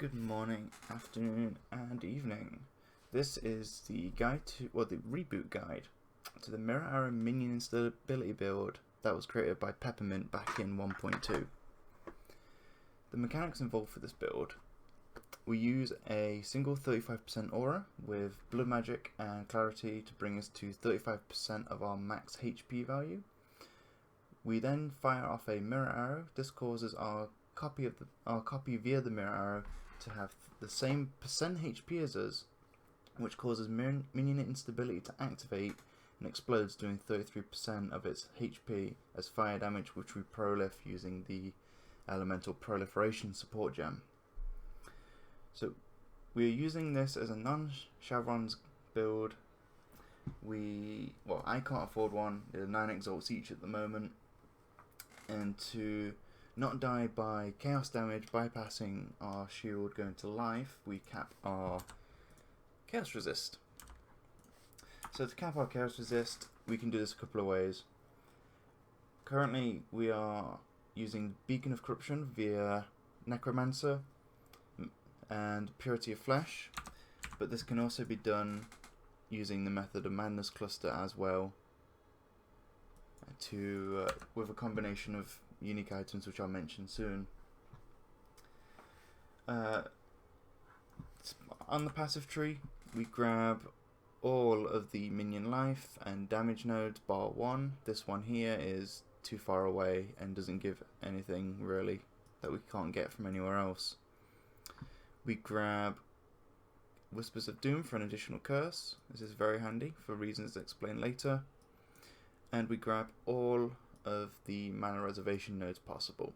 Good morning, afternoon, and evening. This is the the reboot guide to the Mirror Arrow minion instability build that was created by Peppermint back in 1.2. The mechanics involved for this build: we use a single 35% aura with blood magic and clarity to bring us to 35% of our max HP value. We then fire off a mirror arrow. This causes our copy via the mirror arrow to have the same percent HP as us, which causes minion instability to activate and explodes, doing 33% of its HP as fire damage, which we proliff using the elemental proliferation support gem. So we are using this as a non-chevrons build. I can't afford one. They're 9 exalts each at the moment, and to not die by chaos damage bypassing our shield going to life, we cap our chaos resist. So to cap our chaos resist, we can do this a couple of ways. Currently we are using Beacon of Corruption via Necromancer and Purity of Flesh, but this can also be done using the Method of Madness cluster as well, with a combination of unique items which I'll mention soon. On the passive tree, we grab all of the minion life and damage nodes bar 1. This one here is too far away and doesn't give anything really that we can't get from anywhere else. We grab Whispers of Doom for an additional curse. This is very handy for reasons explained later. And we grab all of the mana reservation nodes possible.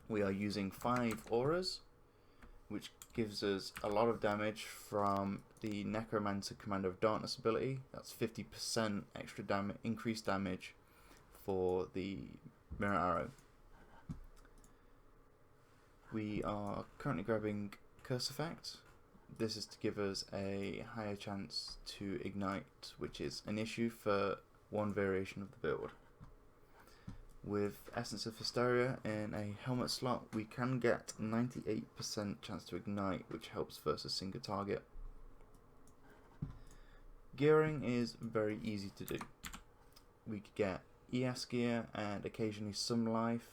We are using 5 auras, which gives us a lot of damage from the Necromancer Commander of Darkness ability. That's 50% extra increased damage for the Mirror Arrow. We are currently grabbing Curse Effect. This is to give us a higher chance to ignite, which is an issue for one variation of the build. With Essence of Hysteria in a helmet slot, we can get 98% chance to ignite, which helps versus single target. Gearing is very easy to do. We could get ES gear and occasionally some life,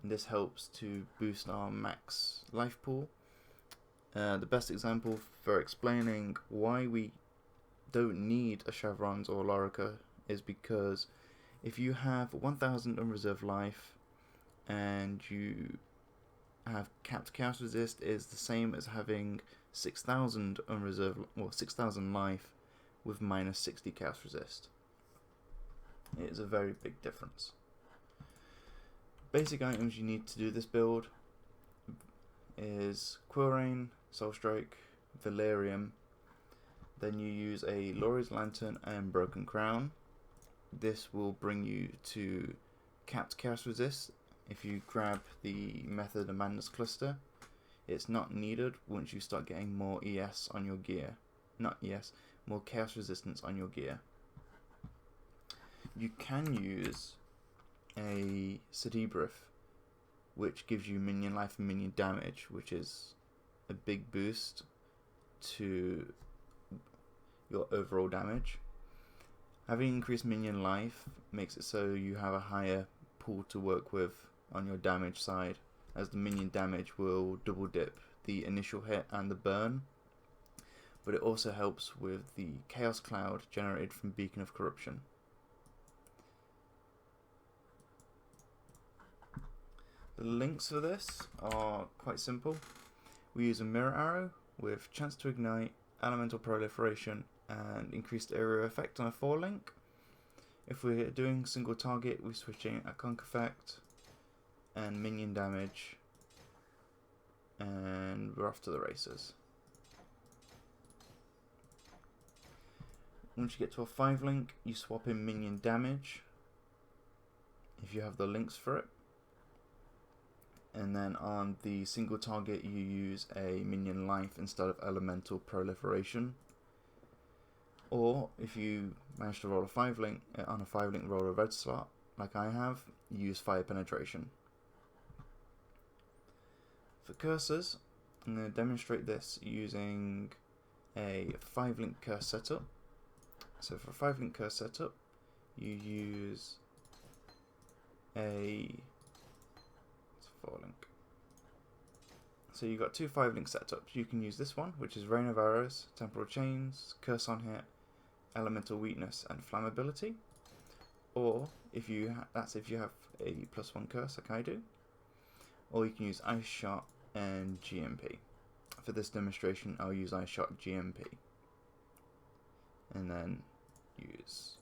and this helps to boost our max life pool. The best example for explaining why we don't need a Chevrons or Lorica is because if you have 1000 unreserved life and you have capped chaos resist, is the same as having 6000 unreserved, or 6000 life with minus 60 chaos resist. It is a very big difference. Basic items you need to do this build is Quillrain, Soulstrike, Valerium. Then you use a Laurie's Lantern and Broken Crown. This will bring you to capped chaos resist. If you grab the Method of Madness cluster, it's not needed once you start getting more ES on your gear. More chaos resistance on your gear. You can use a Cerebrif, which gives you minion life and minion damage, which is a big boost to your overall damage. Having increased minion life makes it so you have a higher pool to work with on your damage side, as the minion damage will double dip the initial hit and the burn, but it also helps with the chaos cloud generated from Beacon of Corruption. The links for this are quite simple. We use a mirror arrow with chance to ignite, elemental proliferation, and increased area effect on a 4 link. If we're doing single target, we're switching a conk effect and minion damage, and we're off to the races. Once you get to a 5 link, you swap in minion damage if you have the links for it. And then on the single target, you use a minion life instead of elemental proliferation. Or if you manage to roll a 5 link on a 5 link roll a red slot, like I have, use fire penetration. For cursors, I'm going to demonstrate this using a 5-link curse setup. So for a 5-link curse setup, you use it's 4-link. So you've got 2 5-link setups. You can use this one, which is Rain of Arrows, Temporal Chains, Curse on Hit, Elemental Weakness, and Flammability. Or if you that's if you have a +1 curse like I do. Or you can use Ice Shot and GMP. For this demonstration, I'll use Ice Shot GMP, and then use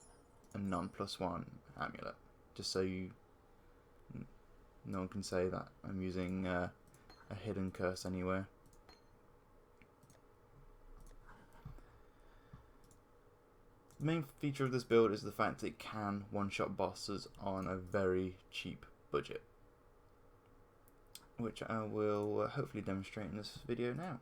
a non+1 amulet, just so no one can say that I'm using a hidden curse anywhere. The main feature of this build is the fact that it can one-shot bosses on a very cheap budget, which I will hopefully demonstrate in this video now.